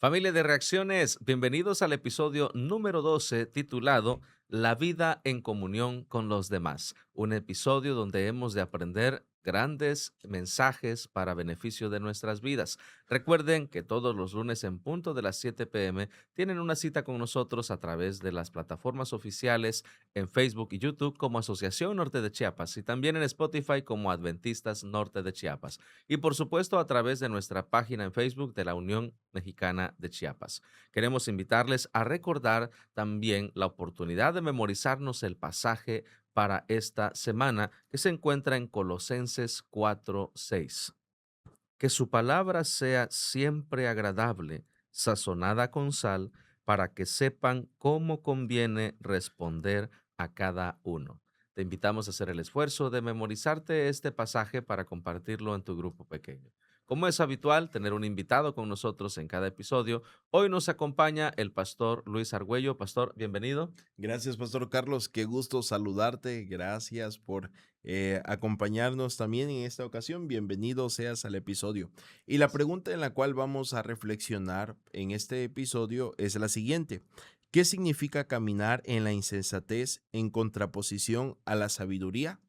Familia de reacciones, bienvenidos al episodio número 12 titulado La vida en comunión con los demás, un episodio donde hemos de aprender grandes mensajes para beneficio de nuestras vidas. Recuerden que todos los lunes en punto de las 7 p.m. tienen una cita con nosotros a través de las plataformas oficiales en Facebook y YouTube como Asociación Norte de Chiapas y también en Spotify como Adventistas Norte de Chiapas y por supuesto a través de nuestra página en Facebook de la Unión Mexicana de Chiapas. Queremos invitarles a recordar también la oportunidad de memorizarnos el pasaje para esta semana que se encuentra en Colosenses 4:6. Que su palabra sea siempre agradable, sazonada con sal, para que sepan cómo conviene responder a cada uno. Te invitamos a hacer el esfuerzo de memorizarte este pasaje para compartirlo en tu grupo pequeño. Como es habitual tener un invitado con nosotros en cada episodio, hoy nos acompaña el pastor Luis Argüello. Pastor, bienvenido. Gracias, Pastor Carlos. Qué gusto saludarte. Gracias por acompañarnos también en esta ocasión. Bienvenido seas al episodio. Y la pregunta en la cual vamos a reflexionar en este episodio es la siguiente. ¿Qué significa caminar en la insensatez en contraposición a la sabiduría?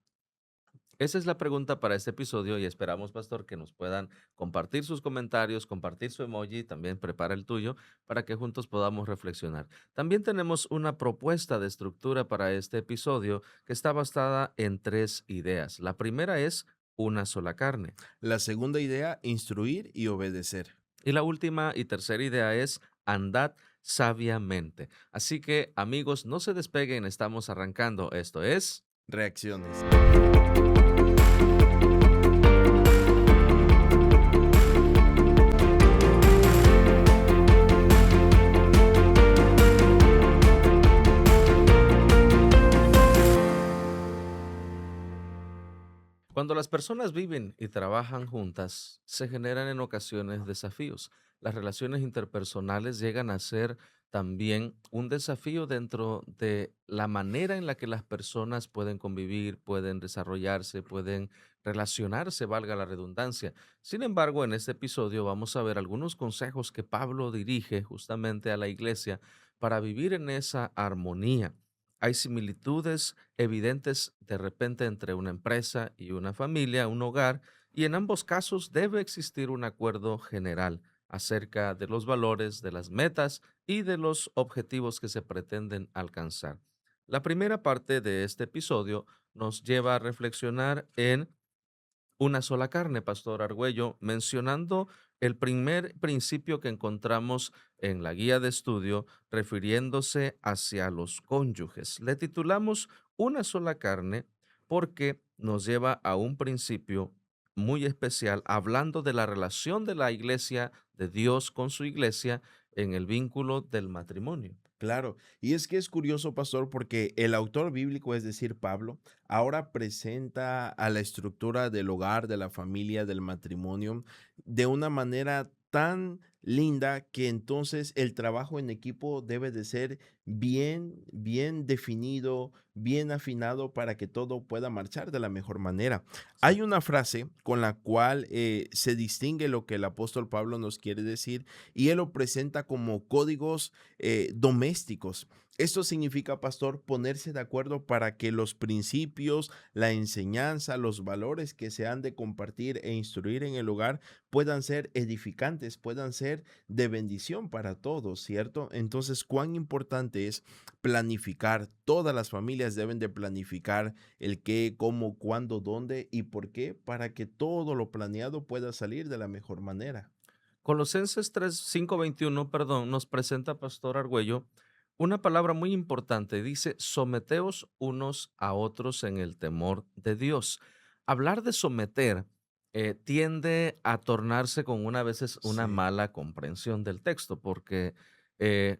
Esa es la pregunta para este episodio y esperamos, pastor, que nos puedan compartir sus comentarios, compartir su emoji, también prepara el tuyo para que juntos podamos reflexionar. También tenemos una propuesta de estructura para este episodio que está basada en tres ideas. La primera es una sola carne La segunda idea, instruir y obedecer. y la última y tercera idea es andad sabiamente. Así que, amigos, no se despeguen, estamos arrancando. Esto es... Reacciones. Cuando las personas viven y trabajan juntas, se generan en ocasiones desafíos. Las relaciones interpersonales llegan a ser también un desafío dentro de la manera en la que las personas pueden convivir, pueden desarrollarse, pueden relacionarse, valga la redundancia. Sin embargo, en este episodio vamos a ver algunos consejos que Pablo dirige justamente a la iglesia para vivir en esa armonía. Hay similitudes evidentes de repente entre una empresa y una familia, un hogar, y en ambos casos debe existir un acuerdo general acerca de los valores, de las metas y de los objetivos que se pretenden alcanzar. La primera parte de este episodio nos lleva a reflexionar en una sola carne, Pastor Argüello, mencionando el primer principio que encontramos en la guía de estudio refiriéndose hacia los cónyuges. Le titulamos Una sola carne porque nos lleva a un principio muy especial hablando de la relación de la iglesia, de Dios con su iglesia en el vínculo del matrimonio. Claro, y es que es curioso, pastor, porque el autor bíblico, es decir, Pablo, ahora presenta a la estructura del hogar, de la familia, del matrimonio, de una manera tan linda que entonces el trabajo en equipo debe de ser bien definido, bien afinado para que todo pueda marchar de la mejor manera. Sí. Hay una frase con la cual se distingue lo que el apóstol Pablo nos quiere decir y él lo presenta como códigos domésticos. Esto significa, pastor, ponerse de acuerdo para que los principios, la enseñanza, los valores que se han de compartir e instruir en el hogar puedan ser edificantes, puedan ser de bendición para todos, ¿cierto? Entonces, cuán importante es planificar. Todas las familias deben de planificar el qué, cómo, cuándo, dónde y por qué, para que todo lo planeado pueda salir de la mejor manera. Colosenses 5:21, perdón, nos presenta Pastor Argüello una palabra muy importante. Dice, someteos unos a otros en el temor de Dios. Hablar de someter tiende a tornarse con una veces una Sí. mala comprensión del texto, porque eh,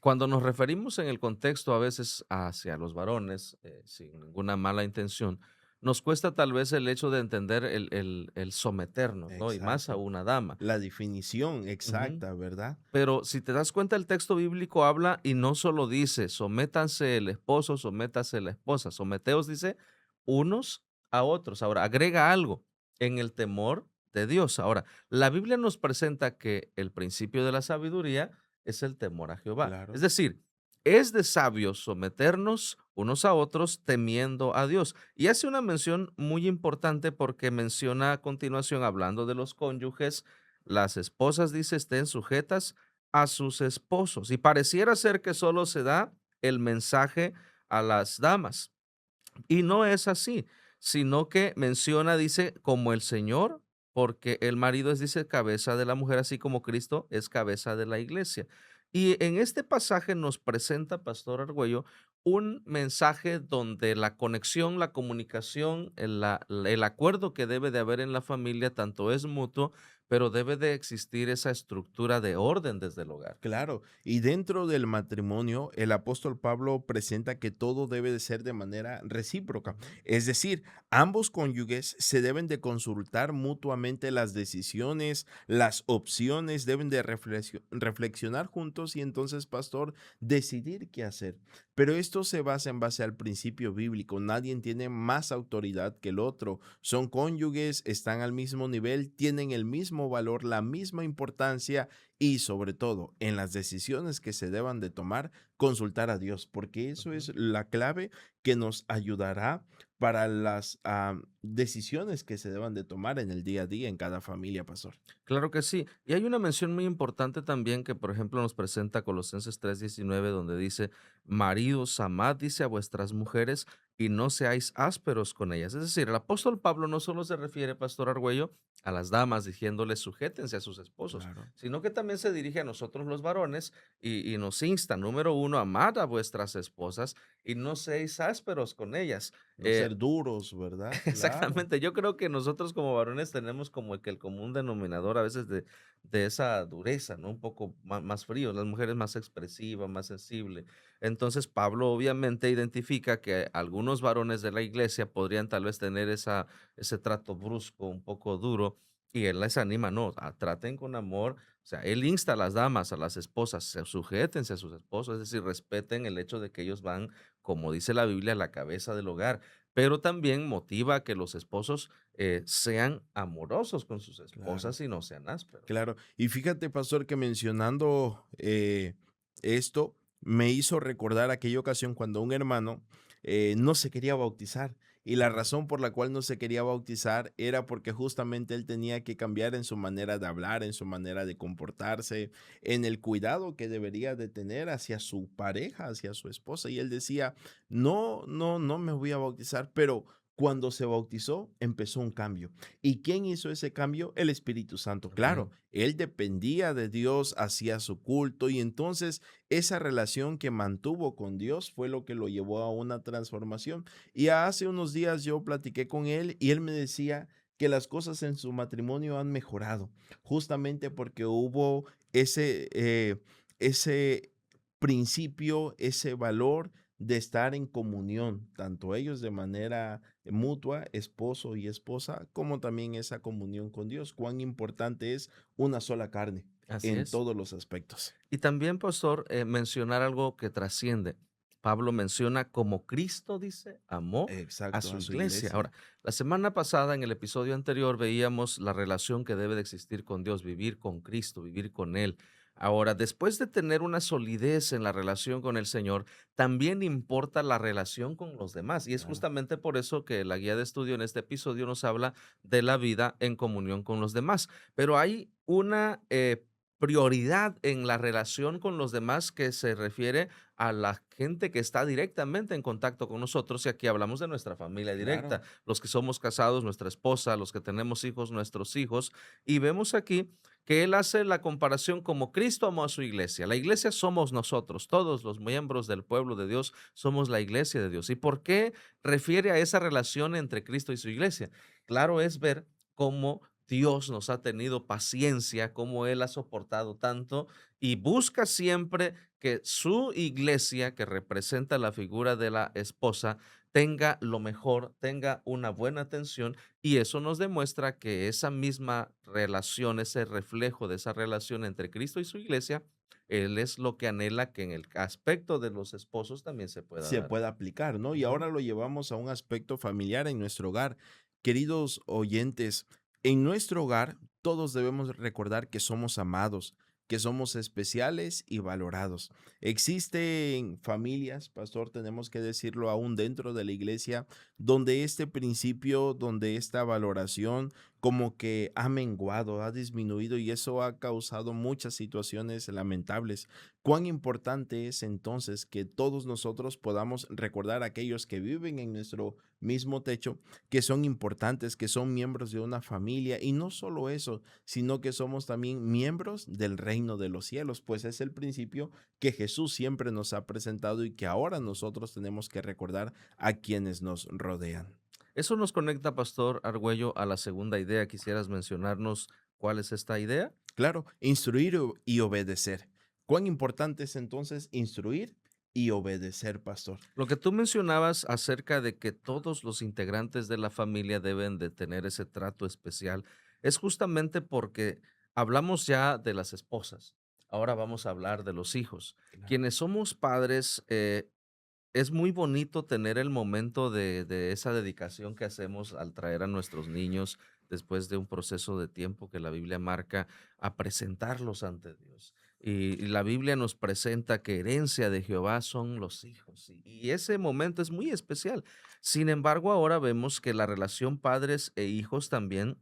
cuando nos referimos en el contexto a veces hacia los varones, sin ninguna mala intención, nos cuesta tal vez el hecho de entender el someternos, ¿no? Y más a Exacto. una dama. La definición Ujú. exacta, ¿verdad? Pero si te das cuenta, el texto bíblico habla y no solo dice, sométanse el esposo, sométase la esposa, someteos dice unos a otros. Ahora, agrega algo, en el temor ante Dios. Ahora, la Biblia nos presenta que el principio de la sabiduría es el temor a Jehová. Es Claro. decir, es de sabios someternos unos a otros temiendo a Dios. Y hace una mención muy importante porque menciona a continuación, hablando de los cónyuges, las esposas, dice, estén sujetas a sus esposos. Y pareciera ser que solo se da el mensaje a las damas. Y no es así, sino que menciona, dice, como el Señor, porque el marido es, dice, cabeza de la mujer, así como Cristo es cabeza de la iglesia. Y en este pasaje nos presenta, Pastor Argüello, un mensaje donde la conexión, la comunicación, el acuerdo que debe de haber en la familia, tanto es mutuo, pero debe de existir esa estructura de orden desde el hogar. Claro, y dentro del matrimonio, el apóstol Pablo presenta que todo debe de ser de manera recíproca. Ujú. Es decir, ambos cónyuges se deben de consultar mutuamente las decisiones, las opciones, deben de reflexionar juntos y entonces, pastor, decidir qué hacer. Pero esto se basa en base al principio bíblico. Nadie tiene más autoridad que el otro. Son cónyuges, están al mismo nivel, tienen el mismo valor, la misma importancia y sobre todo en las decisiones que se deban de tomar, consultar a Dios, porque eso Ujú. es la clave que nos ayudará para las decisiones que se deban de tomar en el día a día en cada familia, pastor. Claro que sí. Y hay una mención muy importante también que, por ejemplo, nos presenta Colosenses 3:19, donde dice, maridos, amad, dice a vuestras mujeres y no seáis ásperos con ellas. Es decir, el apóstol Pablo no solo se refiere, Pastor Argüello, a las damas diciéndoles sujétense a sus esposos, Claro. sino que también se dirige a nosotros los varones y nos insta, número uno, amad a vuestras esposas y no seáis ásperos con ellas. No ser duros, ¿verdad? Claro. Exactamente, yo creo que nosotros como varones tenemos como que el común denominador a veces de esa dureza, ¿no? Un poco más frío, las mujeres más expresivas, más sensibles. Entonces, Pablo obviamente identifica que algunos varones de la iglesia podrían tal vez tener ese trato brusco, un poco duro, y él les anima, no, traten con amor. O sea, él insta a las damas, a las esposas, sujétense a sus esposos, es decir, respeten el hecho de que ellos van, como dice la Biblia, a la cabeza del hogar, pero también motiva a que los esposos sean amorosos con sus Claro. esposas y no sean ásperos. Claro. Y fíjate, pastor, que mencionando esto, me hizo recordar aquella ocasión cuando un hermano no se quería bautizar. Y la Mm. razón por la cual no se quería bautizar era porque justamente él tenía que cambiar en su manera de hablar, en su manera de comportarse, en el cuidado que debería de tener hacia su pareja, hacia su esposa. Y él decía, no, no, no me voy a bautizar, pero cuando se bautizó empezó un cambio. ¿Y quién hizo ese cambio? El Espíritu Santo. Claro, Amén. él dependía de Dios, hacía su culto y entonces esa relación que mantuvo con Dios fue lo que lo llevó a una transformación. Y hace unos días yo platiqué con él y él me decía que las cosas en su matrimonio han mejorado, justamente porque hubo ese principio, ese valor de estar en comunión, tanto ellos de manera mutua, esposo y esposa, como también esa comunión con Dios. Cuán importante es una sola carne Así en es. todos los aspectos. Y también, pastor, mencionar algo que trasciende. Pablo menciona como Cristo, dice, amó a Exacto, su a su iglesia. iglesia. Ahora, la semana pasada, en el episodio anterior, veíamos la relación que debe de existir con Dios, vivir con Cristo, vivir con Él. Ahora, después de tener una solidez en la relación con el Señor, también importa la relación con los demás. Y es Claro, justamente por eso que la guía de estudio en este episodio nos habla de la vida en comunión con los demás. Pero hay una prioridad en la relación con los demás que se refiere a la gente que está directamente en contacto con nosotros, y aquí hablamos de nuestra familia directa, claro, los que somos casados, nuestra esposa, los que tenemos hijos, nuestros hijos, y vemos aquí que él hace la comparación como Cristo amó a su iglesia. La iglesia somos nosotros, todos los miembros del pueblo de Dios somos la iglesia de Dios. ¿Y por qué refiere a esa relación entre Cristo y su iglesia? Claro es ver cómo Dios nos ha tenido paciencia, cómo Él ha soportado tanto y busca siempre que su iglesia, que representa la figura de la esposa, tenga lo mejor, tenga una buena atención, y eso nos demuestra que esa misma relación, ese reflejo de esa relación entre Cristo y su iglesia, Él es lo que anhela que en el aspecto de los esposos también se pueda se dar. puede aplicar, ¿no? Y Ujú. ahora lo llevamos a un aspecto familiar en nuestro hogar. Queridos oyentes, En nuestro hogar, todos debemos recordar que somos amados, que somos especiales y valorados. Existen familias, pastor, tenemos que decirlo aún dentro de la iglesia, donde este principio, donde esta valoración como que ha menguado, ha disminuido y eso ha causado muchas situaciones lamentables. Cuán importante es entonces que todos nosotros podamos recordar a aquellos que viven en nuestro mismo techo, que son importantes, que son miembros de una familia y no solo eso, sino que somos también miembros del reino de los cielos, pues es el principio que Jesús siempre nos ha presentado y que ahora nosotros tenemos que recordar a quienes nos rodean. Eso nos conecta, Pastor Argüello, a la segunda idea. ¿Quisieras mencionarnos cuál es esta idea? Claro, instruir y obedecer. ¿Cuán importante es entonces instruir y obedecer, pastor? Lo que tú mencionabas acerca de que todos los integrantes de la familia deben de tener ese trato especial, es justamente porque hablamos ya de las esposas. Ahora vamos a hablar de los hijos. Claro. Quienes somos padres, es muy bonito tener el momento de esa dedicación que hacemos al traer a nuestros niños después de un proceso de tiempo que la Biblia marca a presentarlos ante Dios. Y la Biblia nos presenta que herencia de Jehová son los hijos. Y ese momento es muy especial. Sin embargo, ahora vemos que la relación padres e hijos también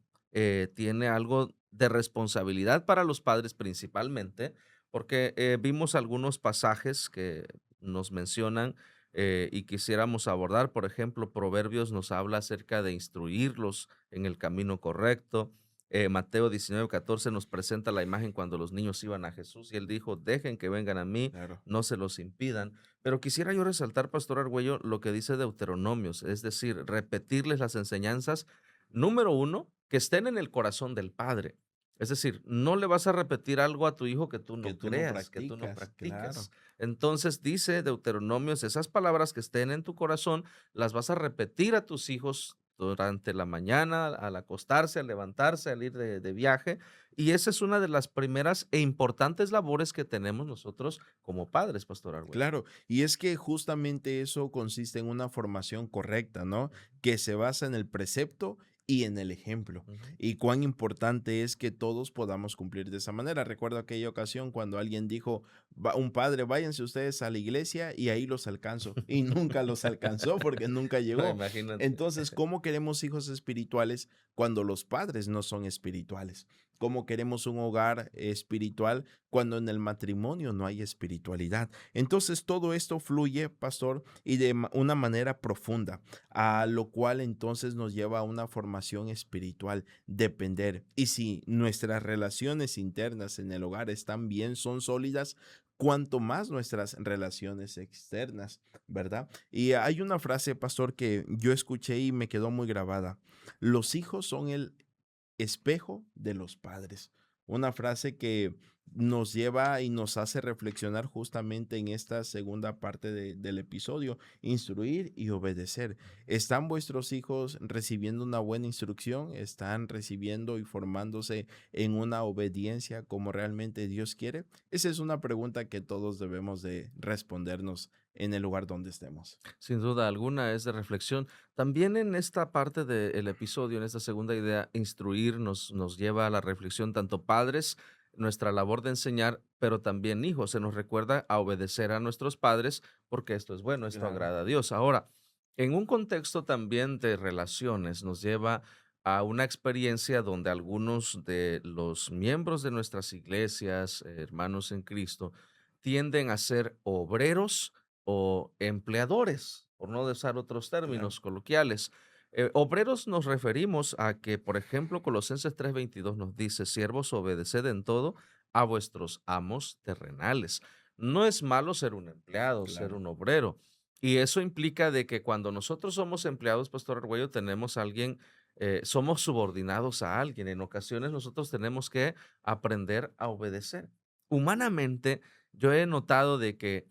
tiene algo de responsabilidad para los padres principalmente, porque vimos algunos pasajes que nos mencionan y quisiéramos abordar. Por ejemplo, Proverbios nos habla acerca de instruirlos en el camino correcto. Mateo 19:14 nos presenta la imagen cuando los niños iban a Jesús y él dijo, dejen que vengan a mí, Claro. no se los impidan. Pero quisiera yo resaltar, Pastor Argüello, lo que dice Deuteronomios, es decir, repetirles las enseñanzas, número uno, que estén en el corazón del Padre. Es decir, no le vas a repetir algo a tu hijo que tú Que no tú no creas, que tú no practicas, claro. practiques. Entonces dice Deuteronomios, esas palabras que estén en tu corazón, las vas a repetir a tus hijos durante la mañana, al acostarse, al levantarse, al ir de viaje. Y esa es una de las primeras e importantes labores que tenemos nosotros como padres, Pastor Argüello. Claro, y es que justamente eso consiste en una formación correcta, ¿no? Que se basa en el precepto y en el ejemplo. Ujú. Y cuán importante es que todos podamos cumplir de esa manera. Recuerdo aquella ocasión cuando alguien dijo, un padre, váyanse ustedes a la iglesia y ahí los alcanzo. Y nunca los alcanzó porque nunca No, llegó. imagínate. Entonces, ¿cómo queremos hijos espirituales cuando los padres no son espirituales? ¿Cómo queremos un hogar espiritual cuando en el matrimonio no hay espiritualidad? Entonces todo esto fluye, pastor, y de una manera profunda, a lo cual entonces nos lleva a una formación espiritual, depender. Y si nuestras relaciones internas en el hogar están bien, son sólidas, cuanto más nuestras relaciones externas, ¿verdad? Y hay una frase, pastor, que yo escuché y me quedó muy grabada. Los hijos son el espejo de los padres. Una frase que nos lleva y nos hace reflexionar justamente en esta segunda parte del episodio, instruir y obedecer. ¿Están vuestros hijos recibiendo una buena instrucción? ¿Están recibiendo y formándose en una obediencia como realmente Dios quiere? Esa es una pregunta que todos debemos de respondernos en el lugar donde estemos. Sin duda alguna es de reflexión. También en esta parte del episodio, en esta segunda idea, instruir nos lleva a la reflexión, tanto padres, nuestra labor de enseñar, pero también hijos. Se nos recuerda a obedecer a nuestros padres porque esto es bueno, esto Claro, agrada a Dios. Ahora, en un contexto también de relaciones, nos lleva a una experiencia donde algunos de los miembros de nuestras iglesias, hermanos en Cristo, tienden a ser obreros o empleadores, por no usar otros claro, términos coloquiales. Obreros nos referimos a que, por ejemplo, Colosenses 3:22 nos dice, siervos, obedeced en todo a vuestros amos terrenales. No es malo ser un empleado, ser claro. un obrero. Y eso implica de que cuando nosotros somos empleados, Pastor Argüello, tenemos a alguien, somos subordinados a alguien. En ocasiones nosotros tenemos que aprender a obedecer. Humanamente, yo he notado de que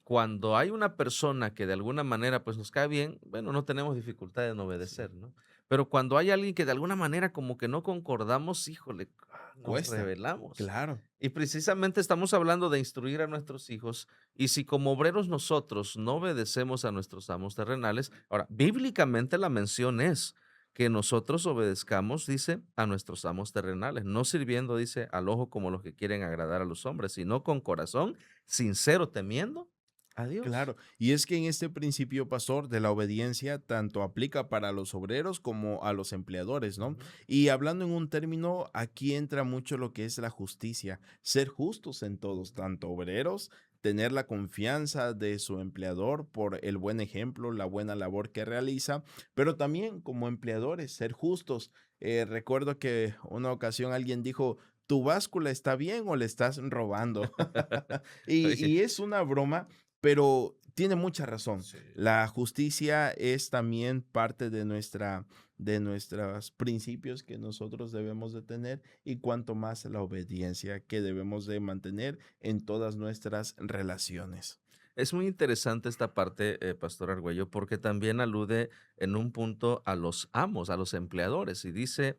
cuando hay una persona que de alguna manera, pues, nos cae bien, bueno, no tenemos dificultad en Sí. obedecer, ¿no? Pero cuando hay alguien que de alguna manera como que no concordamos, híjole, nos Cuesta, rebelamos. claro. Y precisamente estamos hablando de instruir a nuestros hijos, y si como obreros nosotros no obedecemos a nuestros amos terrenales, ahora, bíblicamente la mención es que nosotros obedezcamos, dice, a nuestros amos terrenales, no sirviendo, dice, al ojo como los que quieren agradar a los hombres, sino con corazón sincero, temiendo a Dios. Claro, y es que en este principio, pastor, de la obediencia, tanto aplica para los obreros como a los empleadores, ¿no? Ujú. Y hablando en un término, aquí entra mucho lo que es la justicia, ser justos en todos, tanto obreros, tener la confianza de su empleador por el buen ejemplo, la buena labor que realiza, pero también como empleadores, ser justos. Recuerdo que una ocasión alguien dijo, ¿tu báscula está bien o le estás robando? y, Oye, y es una broma, pero tiene mucha razón. sí. La justicia es también parte de nuestros principios que nosotros debemos de tener y cuanto más la obediencia que debemos de mantener en todas nuestras relaciones. Es muy interesante esta parte, Pastor Argüello, porque también alude en un punto a los amos, a los empleadores, y dice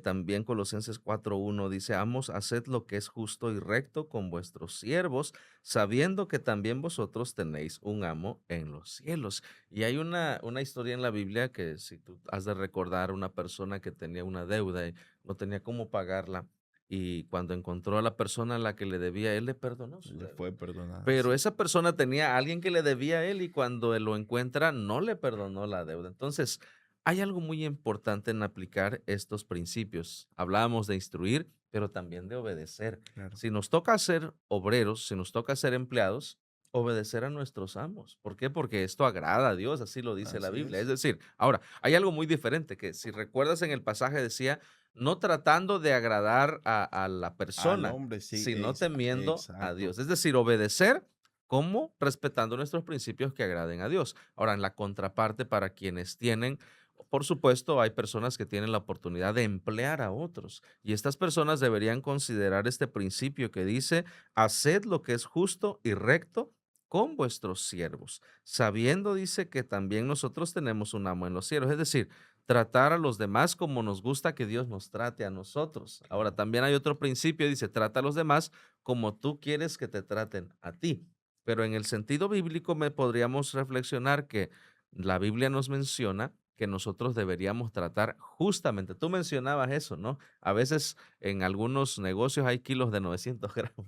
también Colosenses 4:1, dice, amos, haced lo que es justo y recto con vuestros siervos, sabiendo que también vosotros tenéis un amo en los cielos. Y hay una historia en la Biblia que si tú has de recordar, una persona que tenía una deuda y no tenía cómo pagarla, y cuando encontró a la persona a la que le debía, él le perdonó su Le deuda. fue perdonada, Pero sí. esa persona tenía a alguien que le debía a él y cuando él lo encuentra no le perdonó la deuda. Entonces, hay algo muy importante en aplicar estos principios. Hablábamos de instruir, pero también de obedecer. Claro. Si nos toca ser obreros, si nos toca ser empleados, obedecer a nuestros amos. ¿Por qué? Porque esto agrada a Dios, así lo dice la Así Biblia. Es es. decir, ahora, hay algo muy diferente que si recuerdas en el pasaje decía, no tratando de agradar a la Al persona, hombre, sí, sino temiendo a exacto. Dios. Es decir, obedecer como respetando nuestros principios que agraden a Dios. Ahora, en la contraparte, para quienes tienen, por supuesto, hay personas que tienen la oportunidad de emplear a otros y estas personas deberían considerar este principio que dice, haced lo que es justo y recto con vuestros siervos, sabiendo, dice, que también nosotros tenemos un amo en los cielos, es decir, tratar a los demás como nos gusta que Dios nos trate a nosotros. Ahora, Claro. también hay otro principio, dice, trata a los demás como tú quieres que te traten a ti. Pero en el sentido bíblico me podríamos reflexionar que la Biblia nos menciona que nosotros deberíamos tratar justamente, tú mencionabas eso, ¿no? A veces en algunos negocios hay kilos de 900 gramos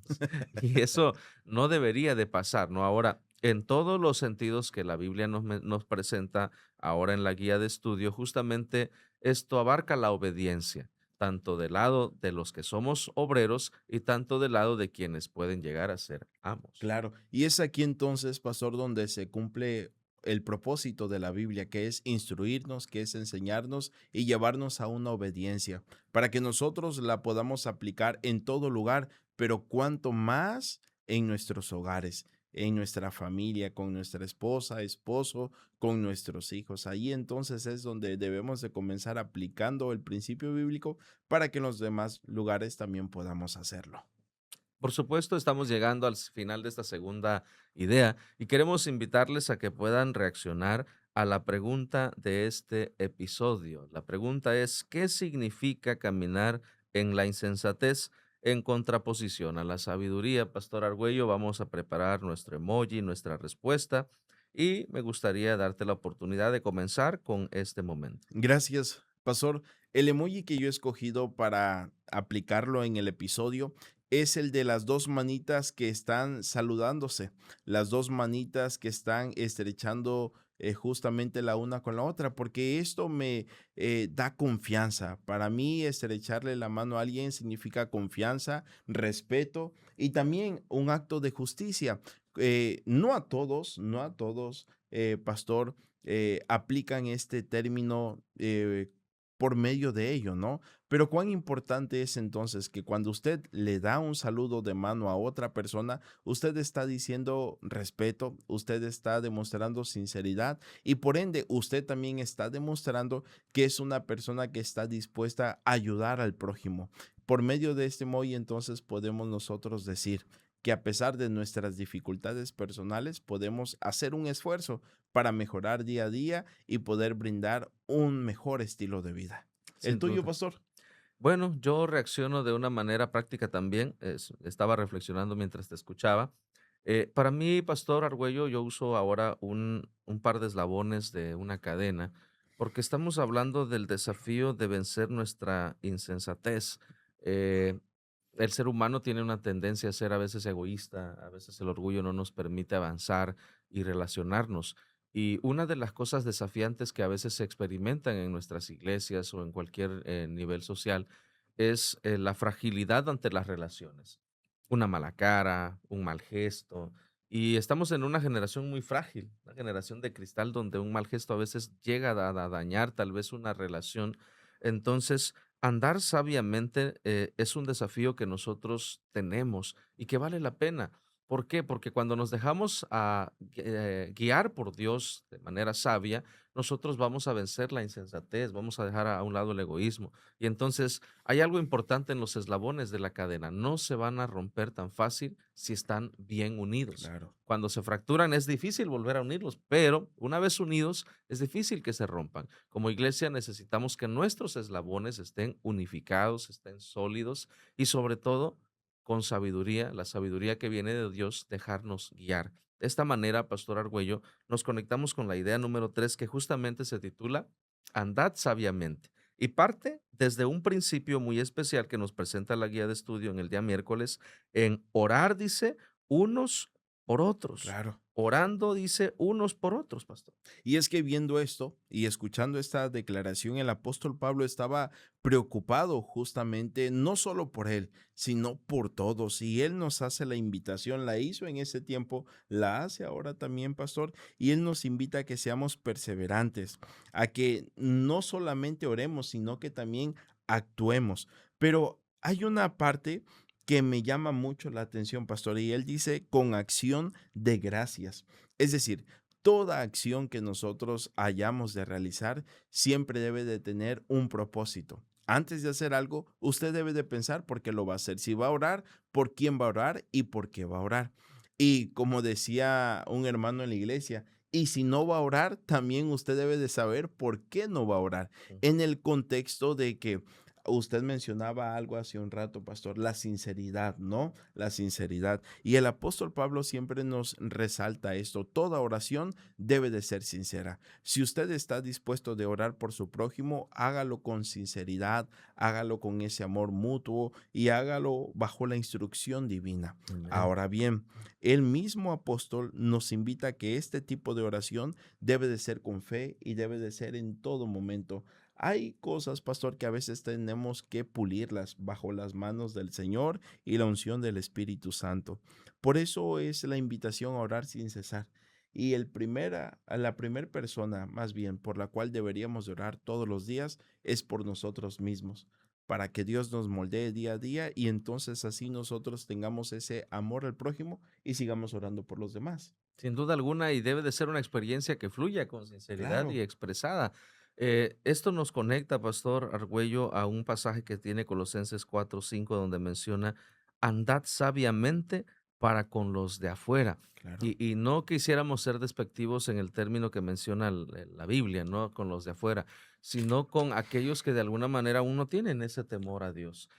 y eso no debería de pasar, ¿no? Ahora, en todos los sentidos que la Biblia nos presenta ahora en la guía de estudio, justamente esto abarca la obediencia tanto del lado de los que somos obreros y tanto del lado de quienes pueden llegar a ser amos. Claro, y es aquí entonces, pastor, donde se cumple el propósito de la Biblia, que es instruirnos, que es enseñarnos y llevarnos a una obediencia, para que nosotros la podamos aplicar en todo lugar, pero cuanto más en nuestros hogares, en nuestra familia, con nuestra esposa, esposo, con nuestros hijos. Ahí entonces es donde debemos de comenzar aplicando el principio bíblico para que en los demás lugares también podamos hacerlo. Por supuesto, estamos llegando al final de esta segunda idea y queremos invitarles a que puedan reaccionar a la pregunta de este episodio. La pregunta es, ¿qué significa caminar en la insensatez en contraposición a la sabiduría? Pastor Argüello, vamos a preparar nuestro emoji, nuestra respuesta y me gustaría darte la oportunidad de comenzar con este momento. Gracias, pastor. El emoji que yo he escogido para aplicarlo en el episodio es el de las dos manitas que están saludándose, las dos manitas que están estrechando justamente la una con la otra, porque esto me da confianza. Para mí, estrecharle la mano a alguien significa confianza, respeto y también un acto de justicia. No a todos, no a todos, pastor aplican este término por medio de ello, ¿no? Pero cuán importante es entonces que cuando usted le da un saludo de mano a otra persona, usted está diciendo respeto, usted está demostrando sinceridad y por ende usted también está demostrando que es una persona que está dispuesta a ayudar al prójimo. Por medio de este emoji entonces podemos nosotros decir que a pesar de nuestras dificultades personales podemos hacer un esfuerzo para mejorar día a día y poder brindar un mejor estilo de vida. ¿El Sin tuyo, duda. pastor? Bueno, yo reacciono de una manera práctica también. Estaba reflexionando mientras te escuchaba. Para mí, Pastor Argüello, yo uso ahora un par de eslabones de una cadena. porque estamos hablando del desafío de vencer nuestra insensatez. Eh, el ser humano tiene una tendencia a ser a veces egoísta, a veces el orgullo no nos permite avanzar y relacionarnos. Y una de las cosas desafiantes que a veces se experimentan en nuestras iglesias o en cualquier nivel social es la fragilidad ante las relaciones. Una mala cara, un mal gesto. Y estamos en una generación muy frágil, una generación de cristal donde un mal gesto a veces llega a dañar tal vez una relación. Entonces, andar sabiamente es un desafío que nosotros tenemos y que vale la pena. ¿Por qué? Porque cuando nos dejamos guiar por Dios de manera sabia, nosotros vamos a vencer la insensatez, vamos a dejar a un lado el egoísmo. Y entonces hay algo importante en los eslabones de la cadena. No se van a romper tan fácil si están bien unidos. Claro. Cuando se fracturan es difícil volver a unirlos, pero una vez unidos es difícil que se rompan. Como iglesia necesitamos que nuestros eslabones estén unificados, estén sólidos y sobre todo con sabiduría, la sabiduría que viene de Dios, dejarnos guiar. De esta manera, Pastor Argüello, nos conectamos con la idea número 3 que justamente se titula Andad sabiamente. Y parte desde un principio muy especial que nos presenta la guía de estudio en el día miércoles, en orar, dice, unos por otros. Claro. Orando, dice, unos por otros, pastor. Y es que viendo esto y escuchando esta declaración, el apóstol Pablo estaba preocupado justamente no solo por él, sino por todos. Y él nos hace la invitación, la hizo en ese tiempo, la hace ahora también, pastor, y él nos invita a que seamos perseverantes, a que no solamente oremos, sino que también actuemos. Pero hay una parte que me llama mucho la atención, pastor, y él dice con acción de gracias. Es decir, toda acción que nosotros hayamos de realizar siempre debe de tener un propósito. Antes de hacer algo, usted debe de pensar por qué lo va a hacer. Si va a orar, por quién va a orar y por qué va a orar. Y como decía un hermano en la iglesia, y si no va a orar, también usted debe de saber por qué no va a orar. En el contexto de que usted mencionaba algo hace un rato, pastor, la sinceridad, ¿no? La sinceridad. Y el apóstol Pablo siempre nos resalta esto. Toda oración debe de ser sincera. Si usted está dispuesto de orar por su prójimo, hágalo con sinceridad, hágalo con ese amor mutuo y hágalo bajo la instrucción divina. Amén. Ahora bien, el mismo apóstol nos invita a que este tipo de oración debe de ser con fe y debe de ser en todo momento. Hay cosas, pastor, que a veces tenemos que pulirlas bajo las manos del Señor y la unción del Espíritu Santo. Por eso es la invitación a orar sin cesar. Y la primera persona, más bien, por la cual deberíamos de orar todos los días es por nosotros mismos, para que Dios nos moldee día a día y entonces así nosotros tengamos ese amor al prójimo y sigamos orando por los demás. Sin duda alguna, y debe de ser una experiencia que fluya con sinceridad y Claro, expresada. Esto nos conecta, Pastor Argüello, a un pasaje que tiene Colosenses 4:5, donde menciona, andad sabiamente para con los de afuera. claro, Y no quisiéramos ser despectivos en el término que menciona la Biblia, ¿no? Con los de afuera, sino con aquellos que de alguna manera aún no tienen ese temor a Dios.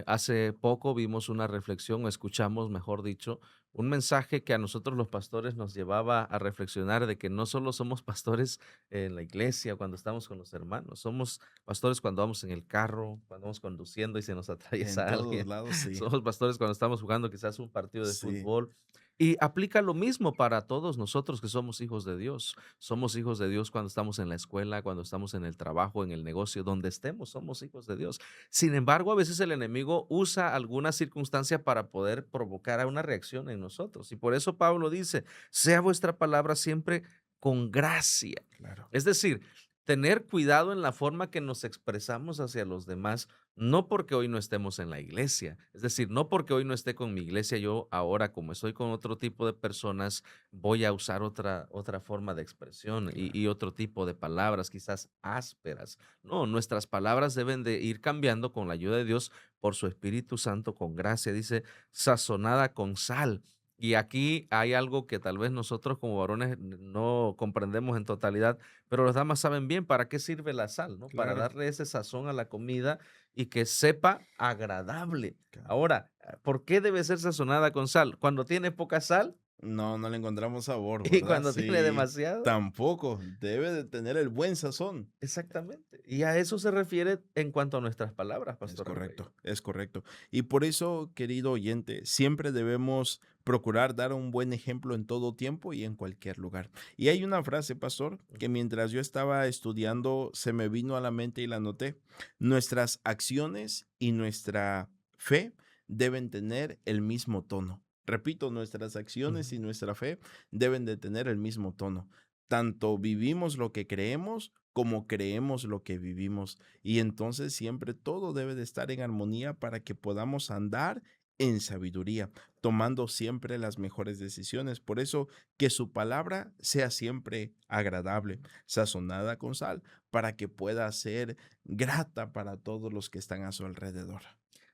Hace poco vimos una reflexión, o escuchamos, mejor dicho, un mensaje que a nosotros los pastores nos llevaba a reflexionar de que no solo somos pastores en la iglesia cuando estamos con los hermanos, somos pastores cuando vamos en el carro, cuando vamos conduciendo y se nos en atraviesa todos alguien, lados, sí, somos pastores cuando estamos jugando quizás un partido de sí, fútbol. Y aplica lo mismo para todos nosotros que somos hijos de Dios. Somos hijos de Dios cuando estamos en la escuela, cuando estamos en el trabajo, en el negocio, donde estemos, somos hijos de Dios. Sin embargo, a veces el enemigo usa alguna circunstancia para poder provocar a una reacción en nosotros. Y por eso Pablo dice, sea vuestra palabra siempre con gracia. claro. Es decir, tener cuidado en la forma que nos expresamos hacia los demás, no porque hoy no estemos en la iglesia, es decir, no porque hoy no esté con mi iglesia, yo ahora como estoy con otro tipo de personas, voy a usar otra forma de expresión Claro, y otro tipo de palabras, quizás ásperas. No, nuestras palabras deben de ir cambiando con la ayuda de Dios por su Espíritu Santo, con gracia, dice, sazonada con sal. Y aquí hay algo que tal vez nosotros como varones no comprendemos en totalidad, pero las damas saben bien para qué sirve la sal, ¿no? Para claro, darle ese sazón a la comida y que sepa agradable. claro. Ahora, ¿por qué debe ser sazonada con sal? Cuando tiene poca sal, No, no le encontramos sabor, Y ¿verdad? cuando tiene Sí, demasiado, tampoco. Debe de tener el buen sazón. exactamente. Y a eso se refiere en cuanto a nuestras palabras, Es Pastor Argüello. correcto, es correcto. Y por eso, querido oyente, siempre debemos procurar dar un buen ejemplo en todo tiempo y en cualquier lugar. Y hay una frase, pastor, que mientras yo estaba estudiando se me vino a la mente y la anoté. Nuestras acciones y nuestra fe deben tener el mismo tono. Repito, nuestras acciones y Ujú. nuestra fe deben de tener el mismo tono. Tanto vivimos lo que creemos como creemos lo que vivimos. Y entonces siempre todo debe de estar en armonía para que podamos andar en sabiduría, tomando siempre las mejores decisiones. Por eso que su palabra sea siempre agradable, sazonada con sal, para que pueda ser grata para todos los que están a su alrededor.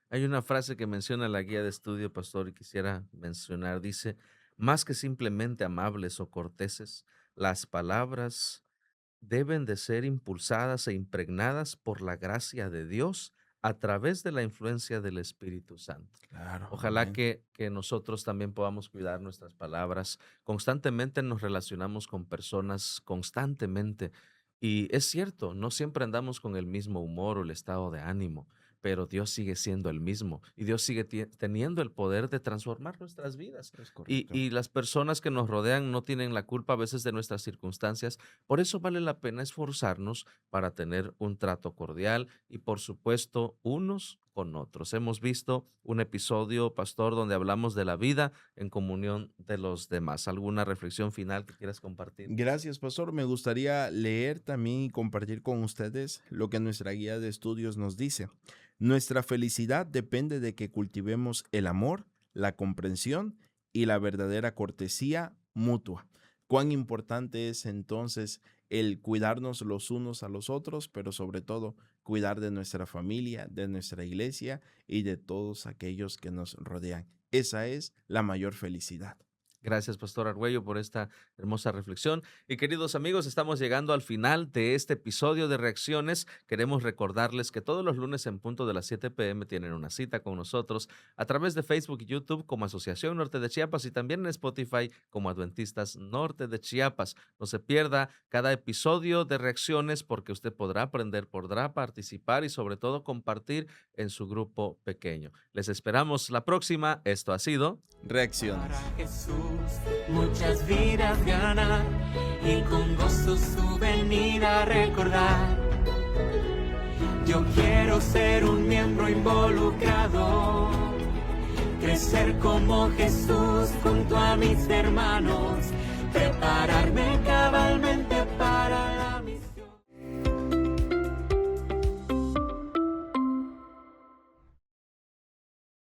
Hay una frase que menciona la guía de estudio, Pastor, y quisiera mencionar. Dice, más que simplemente amables o corteses, las palabras deben de ser impulsadas e impregnadas por la gracia de Dios a través de la influencia del Espíritu Santo. Claro, Ojalá amén. que nosotros también podamos cuidar nuestras palabras. Constantemente nos relacionamos con personas, constantemente. Y es cierto, no siempre andamos con el mismo humor o el estado de ánimo, pero Dios sigue siendo el mismo y Dios sigue teniendo el poder de transformar nuestras vidas. Es Y, correcto. y las personas que nos rodean no tienen la culpa a veces de nuestras circunstancias. Por eso vale la pena esforzarnos para tener un trato cordial y, por supuesto, unos con otros. Hemos visto un episodio, Pastor, donde hablamos de la vida en comunión de los demás. ¿Alguna reflexión final que quieras compartir? Gracias, pastor. Me gustaría leer también y compartir con ustedes lo que nuestra guía de estudios nos dice. Nuestra felicidad depende de que cultivemos el amor, la comprensión y la verdadera cortesía mutua. Cuán importante es entonces el cuidarnos los unos a los otros, pero sobre todo cuidar de nuestra familia, de nuestra iglesia y de todos aquellos que nos rodean. Esa es la mayor felicidad. Gracias, Pastor Argüello, por esta hermosa reflexión. Y queridos amigos, estamos llegando al final de este episodio de Reacciones. Queremos recordarles que todos los lunes en punto de las 7 p.m. tienen una cita con nosotros a través de Facebook y YouTube como Asociación Norte de Chiapas y también en Spotify como Adventistas Norte de Chiapas. No se pierda cada episodio de Reacciones porque usted podrá aprender, podrá participar y sobre todo compartir en su grupo pequeño. Les esperamos la próxima. Esto ha sido Reacciones. Para Jesús muchas vidas ganar y con gozo su venida recordar. Yo quiero ser un miembro involucrado, crecer como Jesús junto a mis hermanos, prepararme cabalmente para